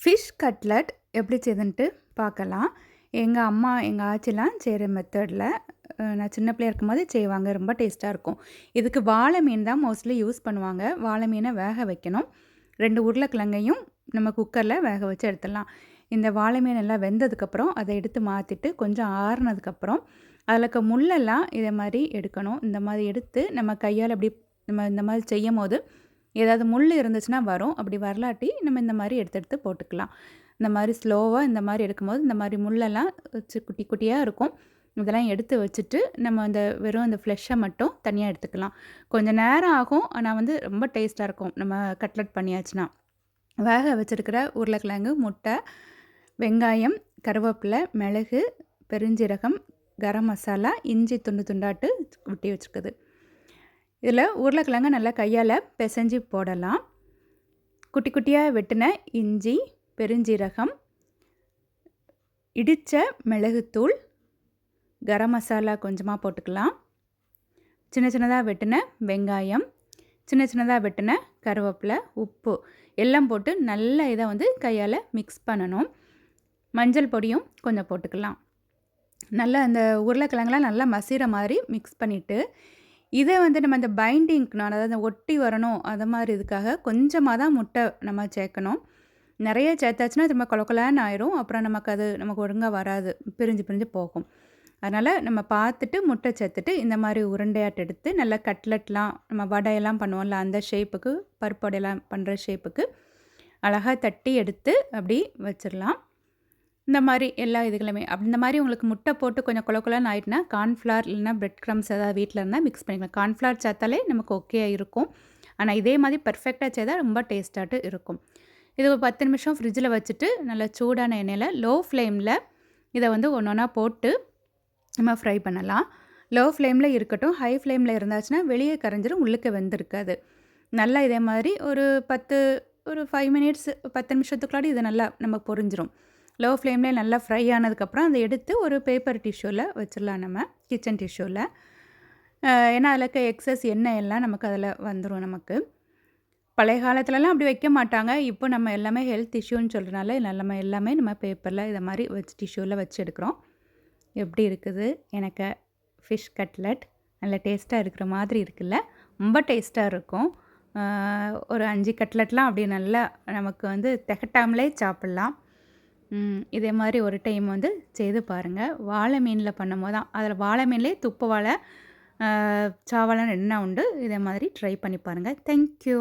Fish cutlet எப்படி செய்யுதுன்ட்டு பார்க்கலாம். எங்கள் அம்மா, எங்கள் ஆச்சிலாம் செய்கிற மெத்தடில் நான் சின்ன பிள்ளையா இருக்கும்போது செய்வாங்க. ரொம்ப டேஸ்ட்டாக இருக்கும். இதுக்கு வாழை மீன் தான் மோஸ்ட்லி யூஸ் பண்ணுவாங்க. வாழை மீனை வேக வைக்கணும். 2 உருளைக்கிழங்கையும் நம்ம குக்கரில் வேக வச்சு எடுத்துடலாம். இந்த வாழை மீன் எல்லாம் வெந்ததுக்கப்புறம் அதை எடுத்து மாற்றிட்டு கொஞ்சம் ஆறுனதுக்கப்புறம் அதில் இருக்க முள்ளெல்லாம் இதை மாதிரி எடுக்கணும். இந்த மாதிரி எடுத்து நம்ம கையால் அப்படி நம்ம இந்த மாதிரி செய்யும் போது ஏதாவது முள் இருந்துச்சுன்னா வரும். அப்படி வரலாட்டி நம்ம இந்த மாதிரி எடுத்து எடுத்து போட்டுக்கலாம். இந்த மாதிரி ஸ்லோவாக இந்த மாதிரி எடுக்கும்போது இந்த மாதிரி முள்ளெல்லாம் குட்டி குட்டியாக இருக்கும். இதெல்லாம் எடுத்து வச்சுட்டு நம்ம அந்த வெறும் அந்த ஃப்ளெஷ்ஷை மட்டும் தனியாக எடுத்துக்கலாம். கொஞ்சம் நேரம் ஆகும். ஆனால் வந்து ரொம்ப டேஸ்ட்டாக இருக்கும் நம்ம கட்லட் பண்ணியாச்சுன்னா. வேக வச்சுருக்கிற உருளைக்கிழங்கு, முட்டை, வெங்காயம், கருவேப்பிலை, மிளகு, பெருஞ்சீரகம், கரம் மசாலா, இஞ்சி துண்டு துண்டாட்டு வெட்டி வச்சுருக்குது. இதில் உருளைக்கிழங்கு நல்லா கையால் பிசைஞ்சு போடலாம். குட்டி குட்டியாக வெட்டின இஞ்சி, பெருஞ்சீரகம், இடித்த மிளகுத்தூள், கரம் மசாலா கொஞ்சமாக போட்டுக்கலாம். சின்ன சின்னதாக வெட்டின வெங்காயம், சின்ன சின்னதாக வெட்டின கருவேப்பிலை, உப்பு எல்லாம் போட்டு நல்லா இதை வந்து கையால் மிக்ஸ் பண்ணணும். மஞ்சள் பொடியும் கொஞ்சம் போட்டுக்கலாம். நல்லா அந்த உருளைக்கிழங்குலாம் நல்லா மசிகிற மாதிரி மிக்ஸ் பண்ணிவிட்டு இதை வந்து நம்ம அந்த பைண்டிங்க்கு அதாவது ஒட்டி வரணும் அது மாதிரி இதுக்காக கொஞ்சமாக தான் முட்டை நம்ம சேர்க்கணும். நிறைய சேர்த்தாச்சுன்னா திரும்ப கொலக்கொலான்னு ஆயிரும். அப்புறம் நமக்கு ஒழுங்காக வராது, பிரிஞ்சு பிரிஞ்சு போகும். அதனால் நம்ம பார்த்துட்டு முட்டை சேர்த்துட்டு இந்த மாதிரி உருண்டையாட்டு எடுத்து நல்லா கட்லெட்லாம் நம்ம வடையெல்லாம் பண்ணுவோம்ல அந்த ஷேப்புக்கு, பருப்பு வடையெல்லாம் பண்ணுற ஷேப்புக்கு அழகாக தட்டி எடுத்து அப்படி வச்சிடலாம். இந்த மாதிரி எல்லா இதுகளுமே இந்த மாதிரி உங்களுக்கு முட்டை போட்டு கொஞ்சம் கொலன்னு ஆகிட்டுனா கார்ன்ஃப்ளவர் இல்லைனா பிரெட் க்ரம்ஸ் ஏதாவது வீட்டில் இருந்தால் மிக்ஸ் பண்ணிக்கலாம். கார்ன்ஃப்ளவர் சேர்த்தாலே நமக்கு ஓகே இருக்கும். ஆனால் இதே மாதிரி பர்ஃபெக்டாக செய்தால் ரொம்ப டேஸ்ட்டாட்டு இருக்கும். இது ஒரு 10 நிமிஷம் ஃப்ரிட்ஜில் வச்சுட்டு நல்லா சூடான எண்ணெயில் லோ ஃப்ளேமில் இதை வந்து ஒன்று ஒன்றா போட்டு நம்ம ஃப்ரை பண்ணலாம். லோ ஃப்ளேமில் இருக்கட்டும். ஹை ஃப்ளேமில் இருந்தாச்சுன்னா வெளியே கரைஞ்சிரும், உள்ளுக்கு வெந்திருக்காது. நல்லா இதே மாதிரி ஒரு 5 மினிட்ஸ் 10 நிமிஷத்துக்குள்ளாடி இது நல்லா நம்ம பொரிஞ்சிரும். லோ ஃப்ளேம்லேயே நல்லா ஃப்ரை ஆனதுக்கப்புறம் அதை எடுத்து ஒரு பேப்பர் டிஷ்யூவில் வச்சிடலாம், நம்ம கிச்சன் டிஷ்யூவில். ஏன்னா அதில் இருக்க எக்ஸஸ் எண்ணெய் எல்லாம் நமக்கு அதில் வந்துடும். நமக்கு பழைய காலத்துலலாம் அப்படி வைக்க மாட்டாங்க. இப்போ நம்ம எல்லாமே ஹெல்த் இஷ்யூன்னு சொல்கிறனால நம்ம எல்லாமே நம்ம பேப்பரில் இதை மாதிரி வச்சு டிஷ்யூவில் வச்சு எடுக்கிறோம். எப்படி இருக்குது எனக்கு ஃபிஷ் கட்லட்? நல்ல டேஸ்ட்டாக இருக்கிற மாதிரி இருக்குல்ல? ரொம்ப டேஸ்ட்டாக இருக்கும். ஒரு 5 கட்லட்லாம் அப்படி நல்லா நமக்கு வந்து திகட்டாமலே சாப்பிட்லாம். இதே மாதிரி ஒரு டைம் வந்து செய்து பாருங்கள். வாழை மீனில் பண்ணும்போது தான் அதில் வாழை மீன்லேயே துப்பு வாழை, சாவலான்னு என்ன உண்டு. இதே மாதிரி ட்ரை பண்ணி பாருங்கள். தேங்க்யூ.